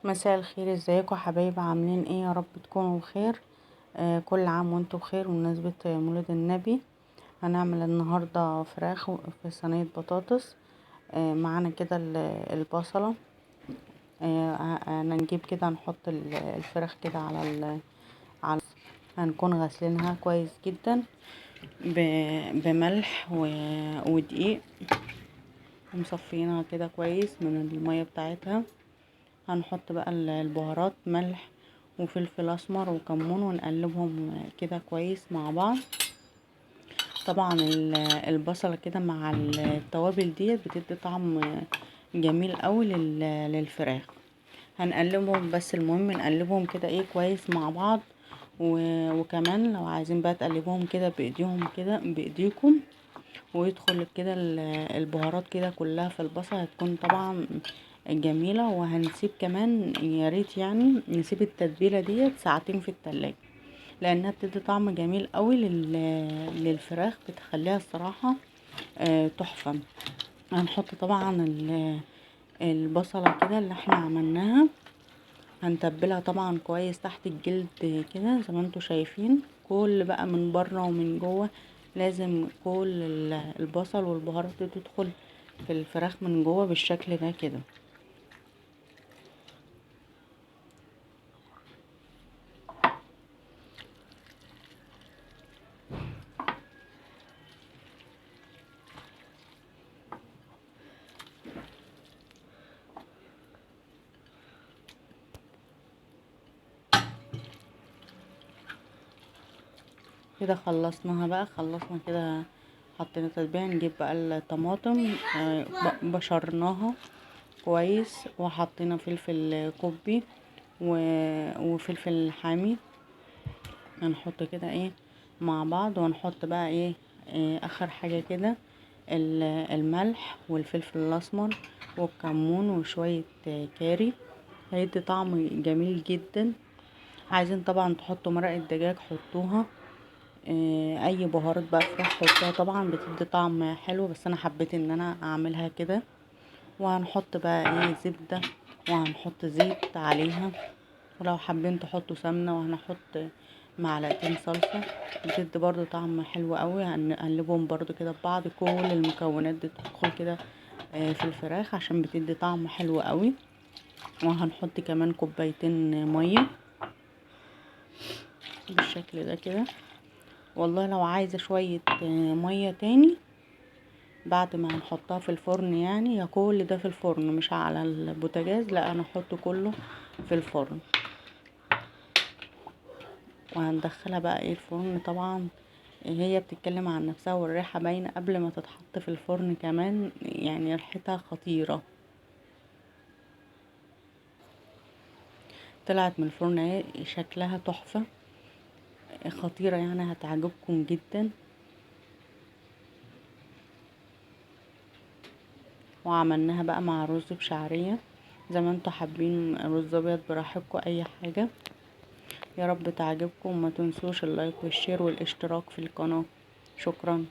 مساء الخير، ازيكم حبايب؟ عاملين ايه؟ يا رب تكونوا بخير. كل عام وانتم بخير بمناسبة مولد النبي. هنعمل النهاردة فراخ في صينية بطاطس. معانا كده البصلة. هنجيب كده نحط الفراخ كده على هنكون غاسلينها كويس جدا بملح ودقيق، ومصفينها كده كويس من المية بتاعتها. هنحط بقى البهارات، ملح وفلفل اسمر وكمون، ونقلبهم كده كويس مع بعض. طبعا البصلة كده مع التوابل ديت بتدي طعم جميل قوي للفراخ. هنقلبهم، بس المهم نقلبهم كده ايه كويس مع بعض. وكمان لو عايزين بقى تقلبوهم كده بايديهم كده بايديكم، ويدخل كده البهارات كده كلها في البصل، هتكون طبعا جميلة. وهنسيب كمان، يا ريت يعني نسيب التتبيلة ديت ساعتين في التلاجة، لانها بتدي طعم جميل قوي للفراخ، بتخليها الصراحة تحفة. هنحط طبعا البصلة كده اللي احنا عملناها، هنتبلها طبعا كويس تحت الجلد كده زي ما انتوا شايفين، كل بقى من بره ومن جوه. لازم كل البصل والبهارات دي تدخل في الفراخ من جوه بالشكل ده كده. كده خلصناها بقى، خلصنا كده، حطينا تتبيله. نجيب بقى الطماطم، بشرناها كويس، وحطينا فلفل كوبي وفلفل حامي. هنحط كده ايه مع بعض، ونحط بقى ايه اخر حاجه كده الملح والفلفل الاسمر والكمون وشويه كاري، هيدي طعم جميل جدا. عايزين طبعا تحطوا مرقه دجاج حطوها، اي بهارات بقى فراخ حطوها، طبعا بتدي طعم حلو، بس انا حبيت ان انا اعملها كده. وهنحط بقى ايه زبده، وهنحط زيت عليها، ولو حابين تحطوا سمنه. وهنحط معلقتين صلصه، بتدي برضو طعم حلو قوي. هنقلبهم برضو كده ببعض، كل المكونات دي تدخل كده في الفراخ عشان بتدي طعم حلو قوي. وهنحط كمان كوبايتين ميه بالشكل ده كده. والله لو عايزه شويه ميه تاني بعد ما هنحطها في الفرن، يعني يا كل ده في الفرن مش على البوتاجاز، لا انا احطه كله في الفرن. وهندخلها بقى ايه الفرن. طبعا هي بتتكلم عن نفسها، والريحة باينة قبل ما تتحط في الفرن كمان، يعني ريحتها خطيرة. طلعت من الفرن اهي، شكلها تحفة خطيرة، يعني هتعجبكم جدا. وعملناها بقى مع رز بشعرية، زي ما انتوا حابين، رز ابيض براحتكم، اي حاجة. يا رب تعجبكم، وما تنسوش اللايك والشير والاشتراك في القناة. شكرا.